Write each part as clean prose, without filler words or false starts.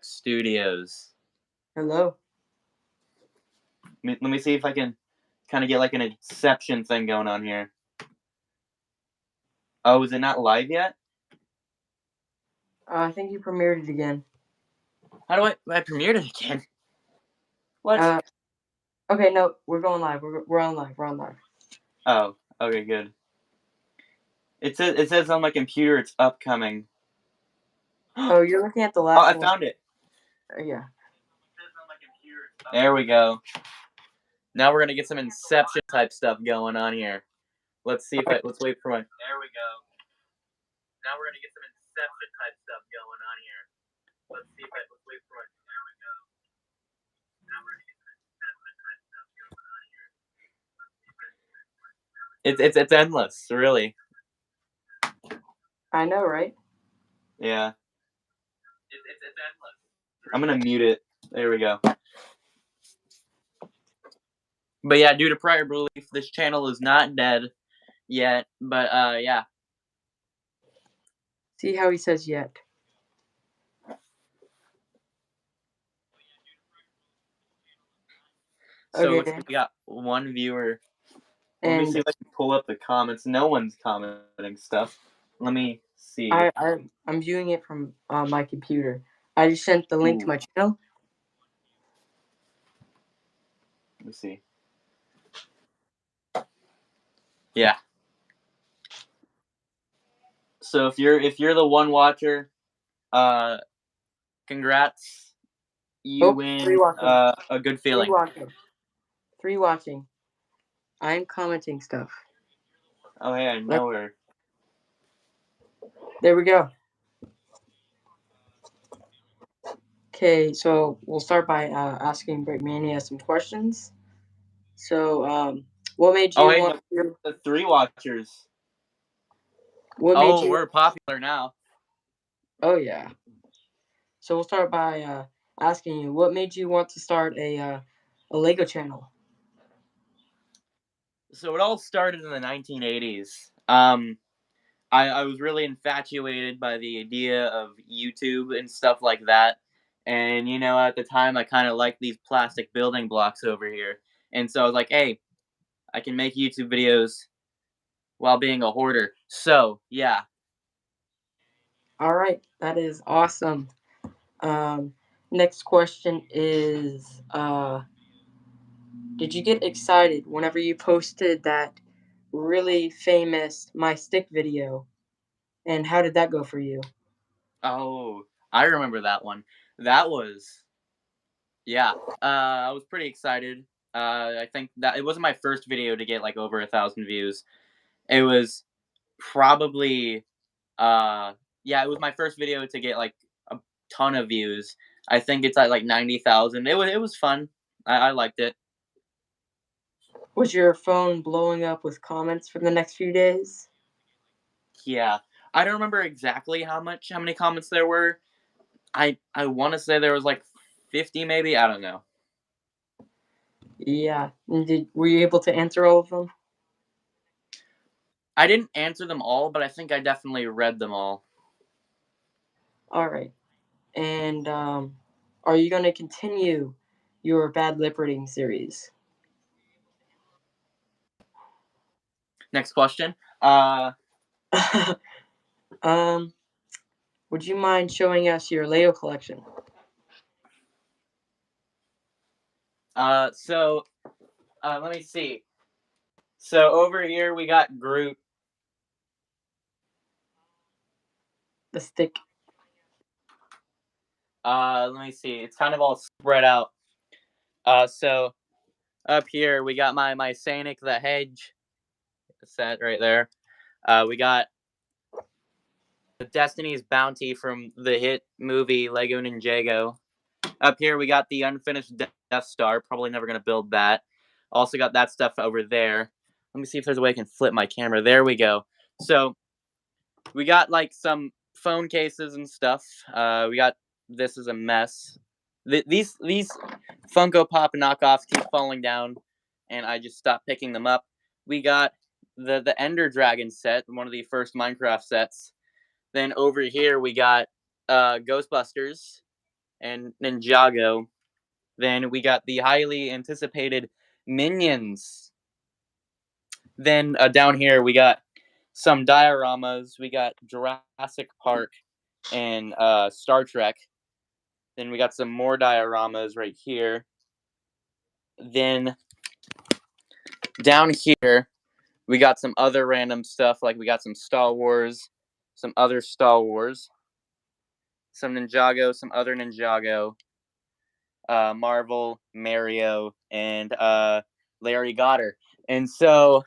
Studios. Hello. Let me see if I can kind of get like an Inception thing going on here. Oh, is it not live yet? I think you premiered it again. How do I premiered it again? What? Okay, no, we're going live. We're on live. We're on live. Oh, okay, good. It says on my computer it's upcoming. Oh, you're looking at the last one. one. I found it. Yeah. There we go. Now we're gonna get some Inception type stuff going on here. Let's see if let's wait for my. There we go. Now we're gonna get some Inception type stuff going on here. Let's see if let's wait for my. There we go. Now we're gonna get some Inception type stuff going on here. It's endless, really. I know, right? Yeah. It's endless. I'm gonna mute it. There we go. But yeah, due to prior belief, this channel is not dead yet. But yeah. See how he says yet. So Okay. we got one viewer. Let me see if I can pull up the comments. No one's commenting stuff. Let me see. I'm viewing it from my computer. I just sent the link to my channel. Let me see. Yeah. So if you're the one watcher, congrats. You win a good feeling. Three watching. I'm commenting stuff. Oh yeah, I know her. There we go. Okay, so we'll start by asking Mania some questions. So, what made you want to... the three watchers? We're popular now. Oh yeah. So we'll start by asking you, what made you want to start a Lego channel? So it all started in the 1980s. I was really infatuated by the idea of YouTube and stuff like that. And, you know, at the time, I kind of liked these plastic building blocks over here. And so I was like, hey, I can make YouTube videos while being a hoarder. So, yeah. All right. That is awesome. Next question is, did you get excited whenever you posted that really famous My Stick video? And how did that go for you? Oh, I remember that one. That was, yeah, I was pretty excited. I think that it wasn't my first video to get like over 1,000 views. It was probably, yeah, it was my first video to get like a ton of views. I think it's at like 90,000. It was fun. I liked it. Was your phone blowing up with comments for the next few days? Yeah, I don't remember exactly how many comments there were. I want to say there was like 50 maybe. I don't know. Yeah. Were you able to answer all of them? I didn't answer them all, but I think I definitely read them all. All right. And are you going to continue your bad lip reading series? Next question. Would you mind showing us your Lego collection? So let me see. So over here we got Groot. The stick. Let me see. It's kind of all spread out. So up here we got my Sonic the Hedge set right there. We got the Destiny's Bounty from the hit movie Lego Ninjago. Up here we got the unfinished Death Star. Probably never gonna build that. Also got that stuff over there. Let me see if there's a way I can flip my camera. There we go. So we got like some phone cases and stuff. We got this is a mess. These Funko Pop knockoffs keep falling down, and I just stopped picking them up. We got the Ender Dragon set, one of the first Minecraft sets. Then over here we got Ghostbusters. and Ninjago. Then we got the highly anticipated Minions. Then down here we got some dioramas. We got Jurassic Park and Star Trek. Then we got some more dioramas right here. Then down here we got some other random stuff, like we got some Star Wars, some other Star Wars, some Ninjago, some other Ninjago, Marvel, Mario, and Larry Goddard. And so,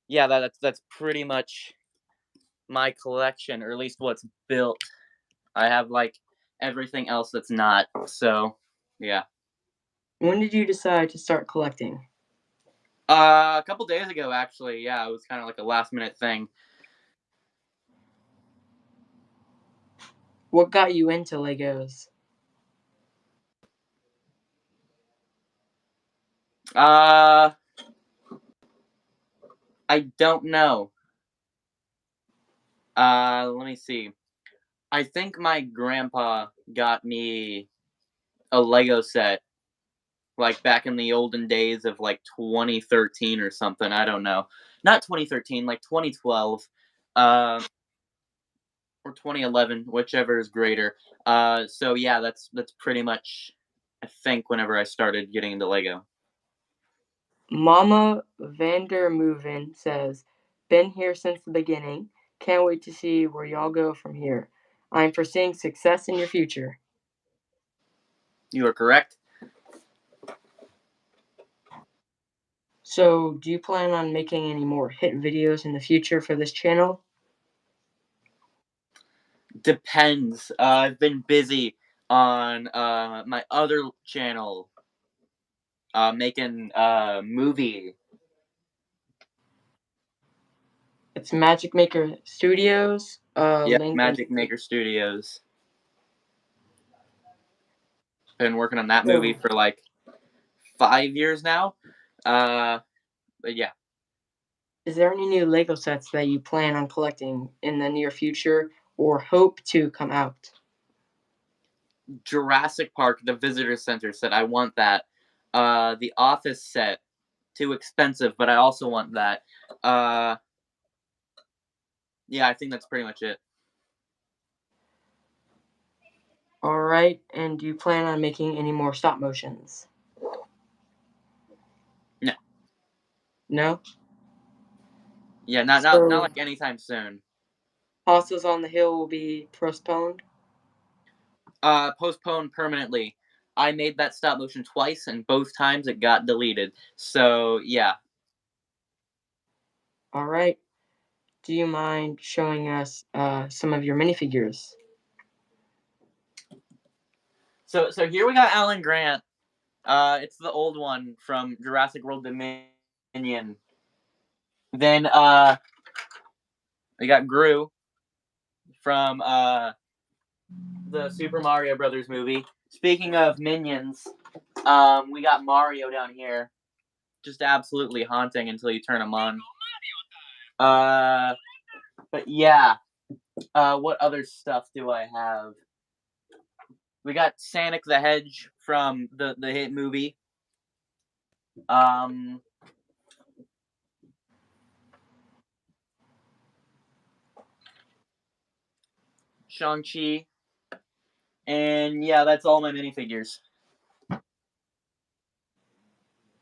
yeah, that's pretty much my collection, or at least what's built. I have like everything else that's not. So, yeah. When did you decide to start collecting? A couple days ago, actually. Yeah, it was kind of like a last minute thing. What got you into Legos? I don't know. Let me see. I think my grandpa got me a Lego set, like back in the olden days of like 2013 or something. I don't know. Not 2013, like 2012, or 2011, whichever is greater. So yeah, that's pretty much, I think, whenever I started getting into Lego. Mama Vandermoven says, "Been here since the beginning. Can't wait to see where y'all go from here. I'm foreseeing success in your future." You are correct. So, do you plan on making any more hit videos in the future for this channel? Depends. I've been busy on my other channel, making movie. It's Magic Maker Studios. Yeah, Link in. Magic Maker Studios. Been working on that movie So, for like 5 years now. But yeah, is there any new Lego sets that you plan on collecting in the near future or hope to come out? Jurassic Park, the visitor center set. I want that. The Office set, too expensive, but I also want that. Uh, yeah, I think that's pretty much it. All right, and do you plan on making any more stop motions? No, No? yeah, not So, like anytime soon. Hostas on the Hill will be postponed? Postponed permanently. I made that stop motion twice, and both times it got deleted. So yeah. All right. Do you mind showing us some of your minifigures? So here we got Alan Grant. It's the old one from Jurassic World Dominion. Then we got Gru from the Super Mario Brothers movie. Speaking of minions, we got Mario down here, just absolutely haunting until you turn him on. But yeah, what other stuff do I have? We got Sonic the Hedge from the hit movie. Um, Shang-Chi, and yeah, that's all my minifigures.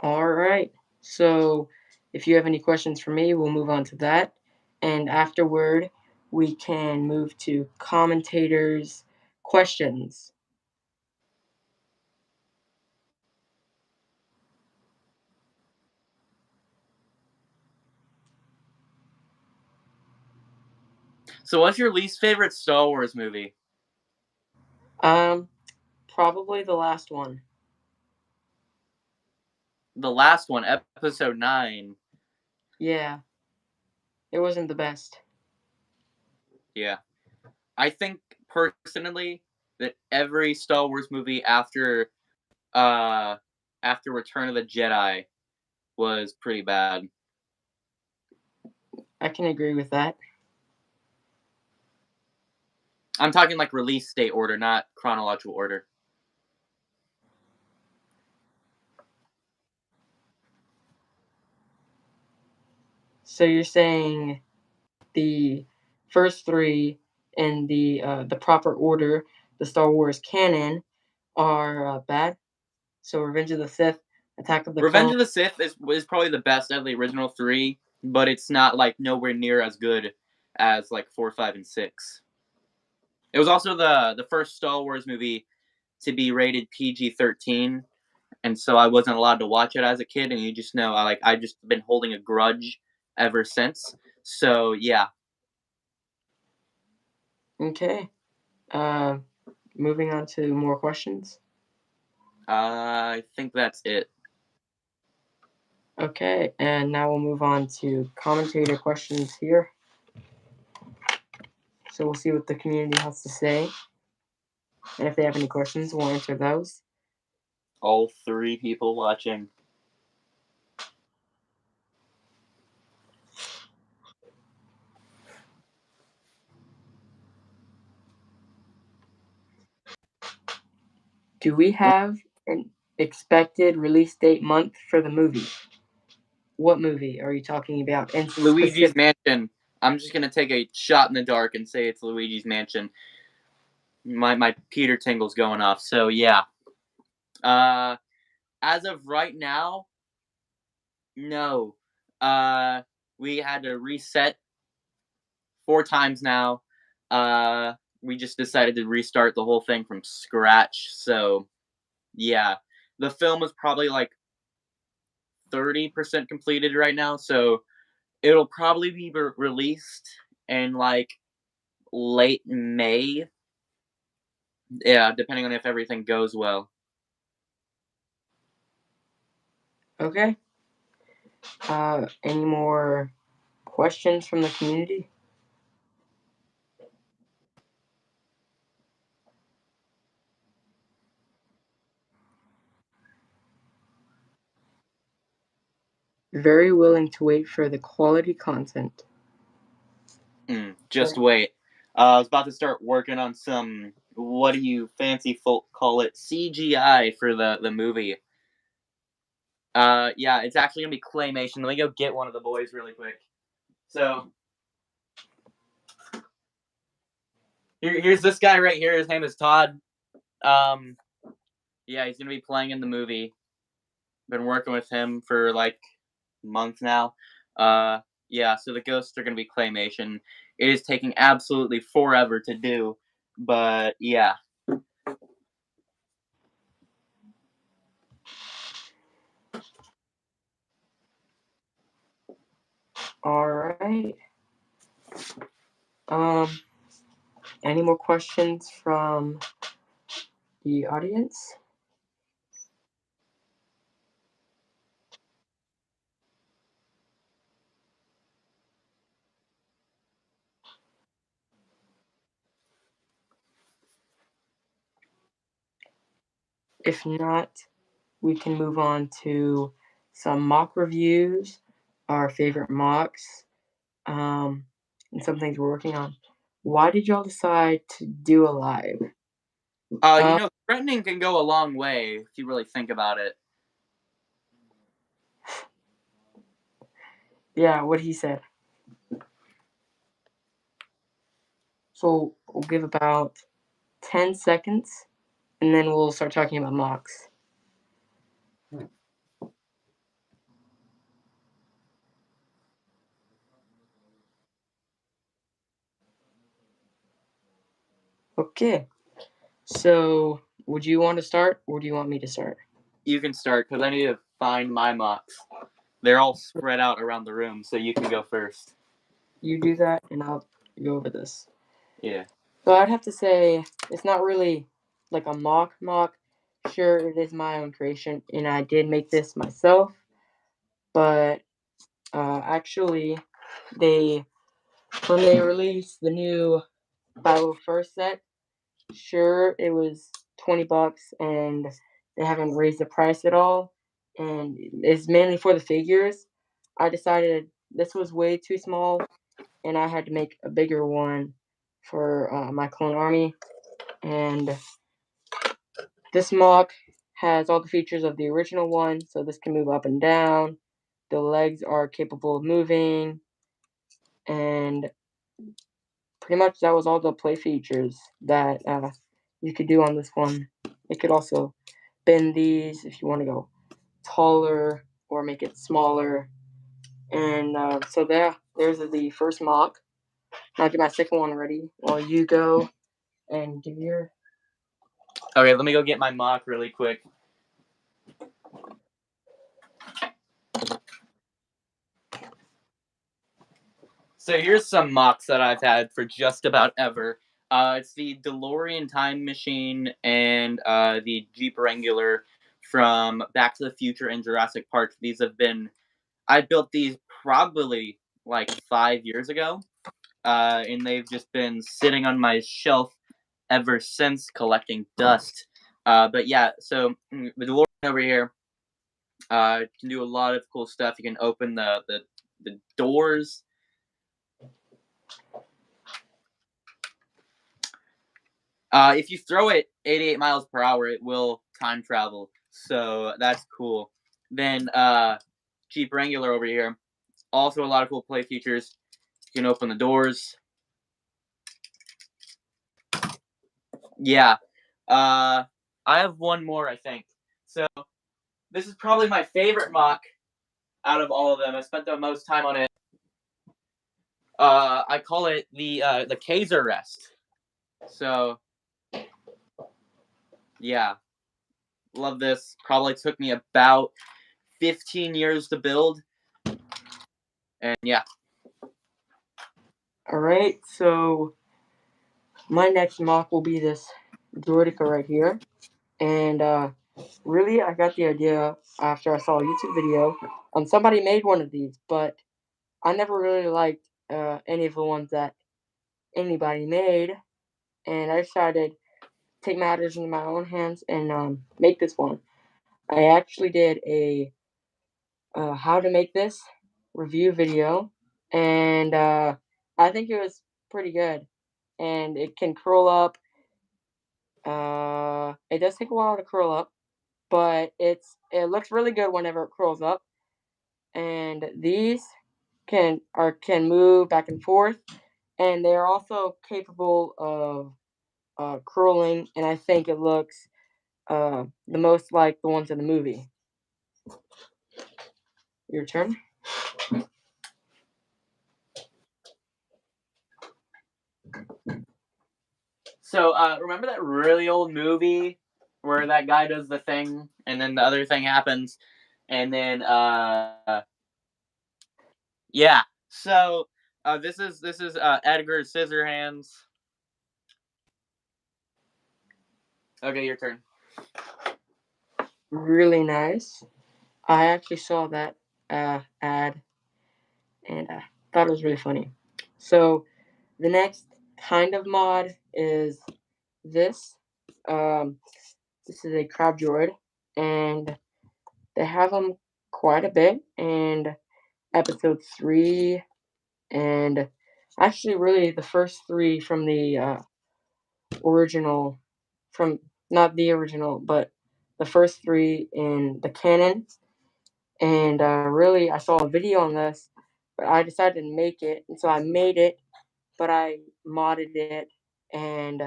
All right. So, if you have any questions for me, we'll move on to that. And afterward, we can move to commentators' questions. So, what's your least favorite Star Wars movie? Um, Probably the last one. The last one, Episode 9. Yeah, it wasn't the best. Yeah, I think personally that every Star Wars movie uh after Return of the Jedi was pretty bad. I can agree with that. I'm talking like release date order, not chronological order. So you're saying the first three in the proper order, the Star Wars canon, are bad. So Revenge of the Sith, Attack of the Revenge Clones. of the Sith is probably the best out of the original three, but it's not like nowhere near as good as like 4, 5, and 6. It was also the first Star Wars movie to be rated PG-13, and so I wasn't allowed to watch it as a kid. And you just know, I just been holding a grudge ever since. So yeah, Okay. Uh, moving on to more questions. I think that's it. Okay, and now we'll move on to commentator questions here. So we'll see what the community has to say. And if they have any questions, we'll answer those. All 3 people watching. Do we have an expected release date month for the movie? What movie are you talking about? And Luigi's specific. Mansion. I'm just gonna take a shot in the dark and say it's Luigi's Mansion. My Peter tingle's going off. So yeah. Uh, as of right now, no. Uh, we had to reset 4 times now. We just decided to restart the whole thing from scratch. So yeah, the film is probably like 30% completed right now. So it'll probably be released in like late May. Yeah, depending on if everything goes well. Okay. Any more questions from the community? Very willing to wait for the quality content. Just wait. I was about to start working on some. What do you fancy folk call it? CGI for the movie. Yeah, it's actually gonna be claymation. Let me go get one of the boys really quick. So here's this guy right here. His name is Todd. Um, yeah, he's gonna be playing in the movie. Been working with him for like a month now. Yeah, so the ghosts are gonna be claymation. It is taking absolutely forever to do, but yeah. All right. Um, any more questions from the audience? If not, we can move on to some mock reviews, our favorite mocks, and some things we're working on. Why did y'all decide to do a live? You Uh, know, threatening can go a long way if you really think about it. yeah, what he said. So we'll give about 10 seconds, and then we'll start talking about mocks. Okay, so would you want to start, or do you want me to start? You can start because I need to find my mocks. They're all spread out around the room, so you can go first. You do that, and I'll go over this. Yeah. So I'd have to say it's not really like a mock. Sure, it is my own creation, and I did make this myself. But actually, they when they released the new 501st set, sure it was $20, and they haven't raised the price at all, and it's mainly for the figures. I decided this was way too small, and I had to make a bigger one for my clone army. And this MOC has all the features of the original one, so this can move up and down. The legs are capable of moving, and pretty much that was all the play features that you could do on this one. It could also bend these if you want to go taller or make it smaller. And so there's the first MOC. I'll get my second one ready while you go and do your. Okay, let me go get my MOC really quick. So here's some MOCs that I've had for just about ever. It's the DeLorean Time Machine and the Jeep Wrangler from Back to the Future and Jurassic Park. These have been, I built these probably like 5 years ago, and they've just been sitting on my shelf ever since, collecting dust. But yeah, so the DeLorean over here can do a lot of cool stuff. You can open the doors. If you throw it 88 miles per hour, it will time travel. So that's cool. Then Jeep Wrangler over here. Also a lot of cool play features. You can open the doors. Yeah. I have one more, I think. So this is probably my favorite MOC out of all of them. I spent the most time on it. I call it the Kaiser Rest. So yeah, love this. Probably took me about 15 years to build. And yeah. Alright, so my next MOC will be this Droidica right here. And really, I got the idea after I saw a YouTube video. Somebody made one of these, but I never really liked any of the ones that anybody made. And I decided to take matters into my own hands and make this one. I actually did a how to make this review video, and I think it was pretty good. And it can curl up. It does take a while to curl up, but it looks really good whenever it curls up. And these can move back and forth, and they are also capable of curling. And I think it looks the most like the ones in the movie. Your turn. So remember that really old movie where that guy does the thing and then the other thing happens, and then yeah. So this is Edgar Scissorhands. Okay, your turn. Really nice. I actually saw that ad and thought it was really funny. So the next kind of mod is this. Um, this is a crab droid, and they have them quite a bit. And episode 3, and actually, really the first 3 from the original, from not the original, but the first 3 in the canon. And really, I saw a video on this, but I decided to make it, and so I made it, but I modded it, and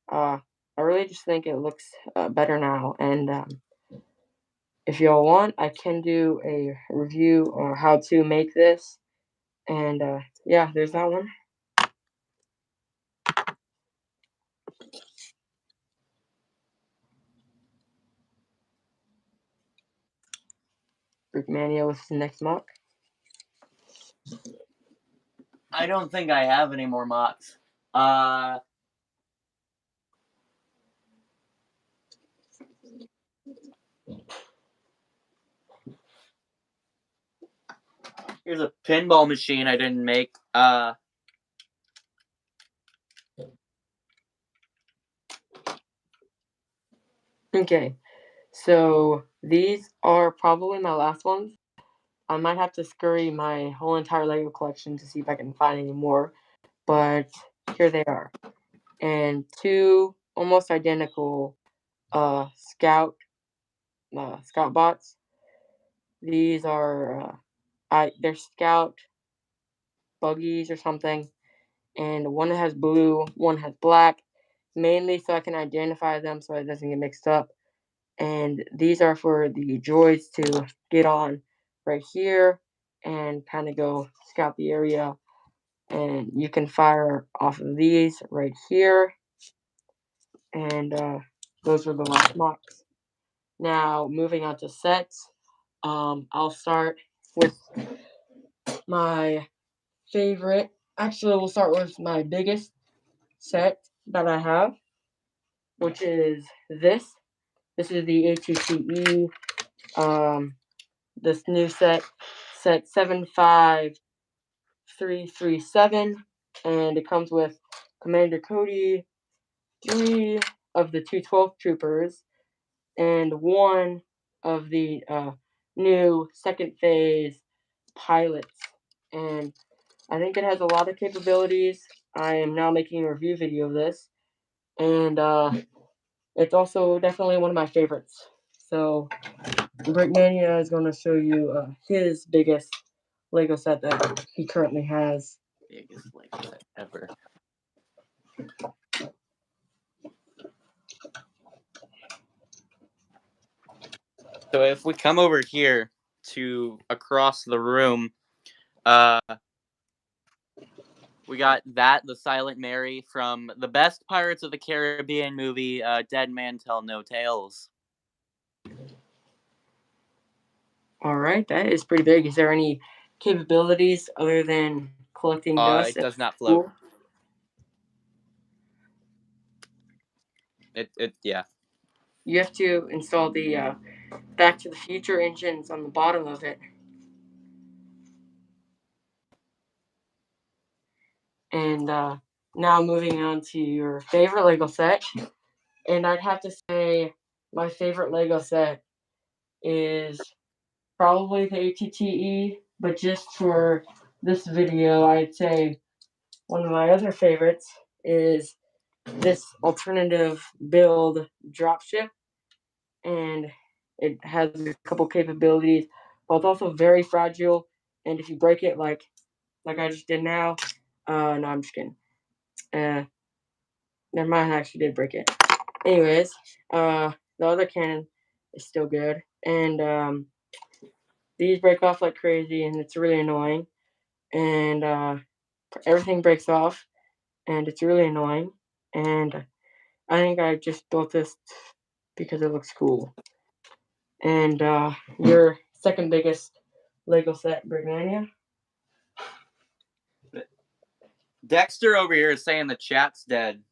I really just think it looks better now. And if y'all want, I can do a review on how to make this. And yeah, there's that one. Mania with the next MOC. I don't think I have any more MOCs. Here's a pinball machine I didn't make. Okay, so these are probably my last ones. I might have to scurry my whole entire Lego collection to see if I can find any more. But here they are. And two almost identical scout bots. These are they're scout buggies or something, and one has blue, one has black, mainly so I can identify them so it doesn't get mixed up. And these are for the droids to get on right here and kind of go scout the area. And you can fire off of these right here. And those are the last mocks. Now, moving on to sets, I'll start with my favorite. Actually, we'll start with my biggest set that I have, which is this. This is the ATCE, this new set 75337, and it comes with Commander Cody, 3 of the 212 troopers, and 1 of the new second phase pilots. And I think it has a lot of capabilities. I am now making a review video of this, and it's also definitely one of my favorites. So Mania is going to show you his biggest Lego set that he currently has. Biggest Lego set ever. So if we come over here to across the room, we got the Silent Mary from the best Pirates of the Caribbean movie, Dead Man Tell No Tales. All right, that is pretty big. Is there any capabilities other than collecting dust? It does not float. Yeah. You have to install the Back to the Future engines on the bottom of it. And now moving on to your favorite Lego set. And I'd have to say my favorite Lego set is probably the ATTE, but just for this video, I'd say one of my other favorites is this alternative build dropship, and it has a couple capabilities, but it's also very fragile, and if you break it like I just did now, no, I'm just kidding. Never mind, I actually did break it. Anyways, the other cannon is still good, and these break off like crazy, and it's really annoying. And everything breaks off, and it's really annoying. And I think I just built this because it looks cool. And your second biggest Lego set, Brickmania? Dexter over here is saying the chat's dead.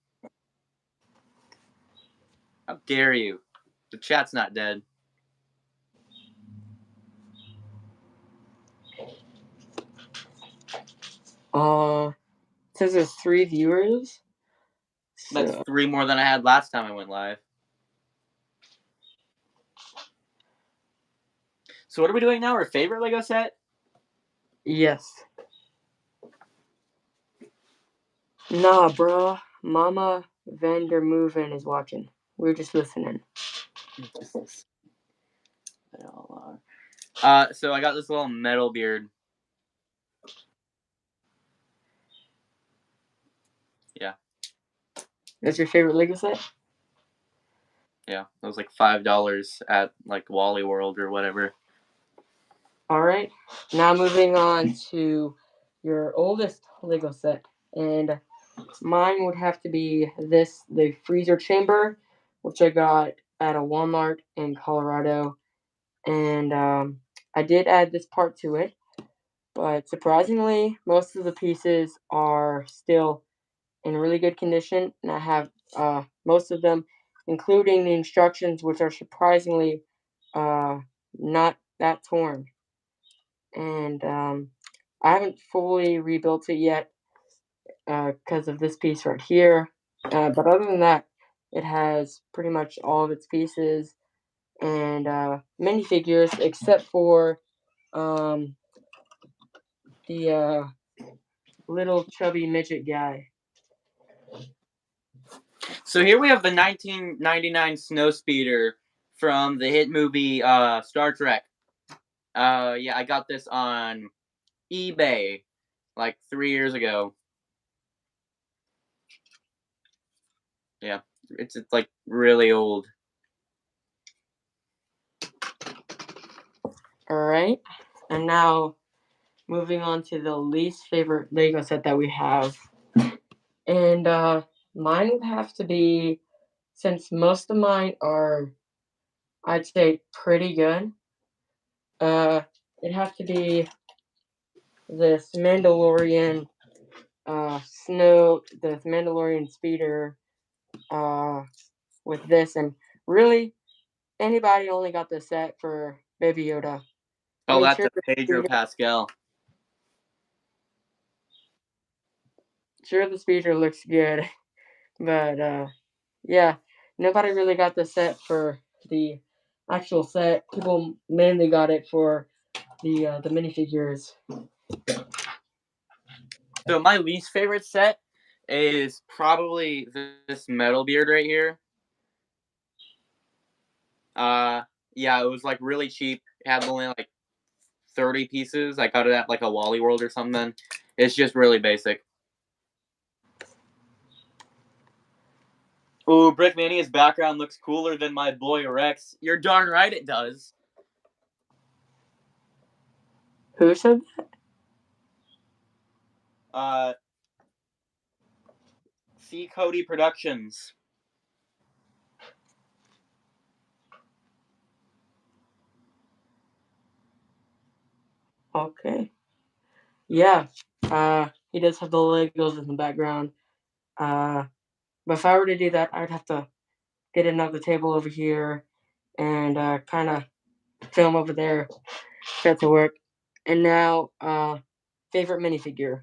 How dare you? The chat's not dead. It says there's 3 viewers. That's 3 more than I had last time I went live. So what are we doing now? Our favorite Lego set? Yes. Nah, bro. Mama Vandermoven is watching. We're just listening. So I got this little metal beard. Yeah. That's your favorite Lego set? Yeah, it was like $5 at like Wally World or whatever. All right. Now moving on to your oldest Lego set, and mine would have to be the freezer chamber, which I got at a Walmart in Colorado, and I did add this part to it, but surprisingly, most of the pieces are still in really good condition, and I have most of them, including the instructions, which are surprisingly not that torn. And I haven't fully rebuilt it yet because of this piece right here. But other than that, it has pretty much all of its pieces and minifigures, except for the little chubby midget guy. So here we have the 1999 Snowspeeder from the hit movie Star Trek. Yeah, I got this on eBay like 3 years ago. Yeah, it's like really old. All right, and now moving on to the least favorite Lego set that we have, and mine would have to be, since most of mine are, I'd say, pretty good. Uh, it'd have to be this Mandalorian this Mandalorian speeder with this, and really anybody only got the set for Baby Yoda. I Oh, mean, that's a Pedro Pascal. sure the speeder looks good, but yeah, nobody really got the set for the actual set. People mainly got it for the minifigures. So my least favorite set is probably this Metal Beard right here. Uh, yeah, it was like really cheap. It had only like 30 pieces. I got it at like a Wally World or something. It's just really basic. Ooh, Brick Mania's background looks cooler than my boy Rex. You're darn right it does. Who said that? Uh, C Cody Productions. Okay. Yeah. He does have the Legos in the background. But if I were to do that, I'd have to get another table over here and kind of film over there. That to work. And now, favorite minifigure.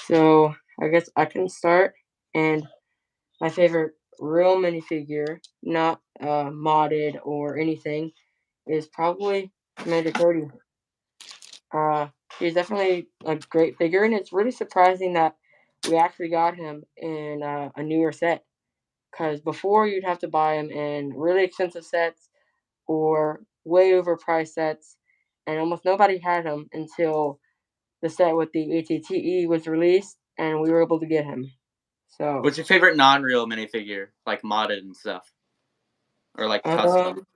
So I guess I can start. And my favorite real minifigure, not modded or anything, is probably Commander Cody. Uh, he's definitely a great figure, and it's really surprising that we actually got him in a newer set. Because before you'd have to buy him in really expensive sets or way overpriced sets, and almost nobody had him until the set with the ATTE was released, and we were able to get him. So, What's your favorite non-real minifigure, like modded and stuff, or like custom?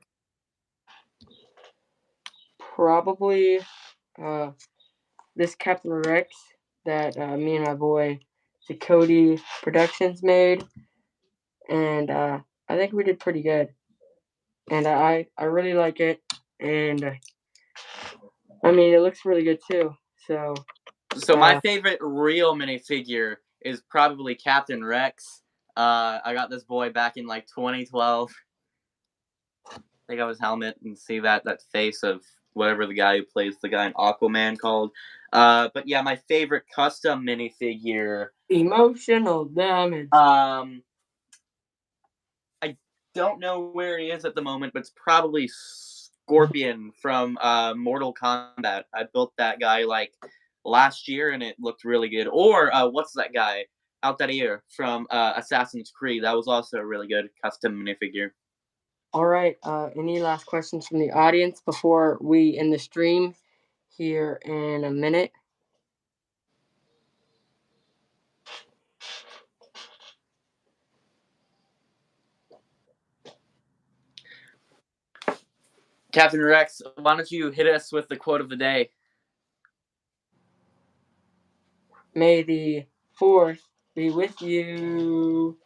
probably uh, this Captain Rex that me and my boy the Cody Productions made, and I think we did pretty good. And I really like it, and I mean it looks really good too. So So my favorite real minifigure is probably Captain Rex. I got this boy back in like 2012. Take off his helmet and see that face of whatever the guy who plays the guy in Aquaman called. But yeah, my favorite custom minifigure. emotional damage. I don't know where he is at the moment, but it's probably Scorpion from Mortal Kombat. I built that guy like last year, and it looked really good. Or what's that guy out that ear from Assassin's Creed? That was also a really good custom minifigure. All right. Any last questions from the audience before we end the stream here in a minute? Captain Rex, why don't you hit us with the quote of the day? May the 4th be with you.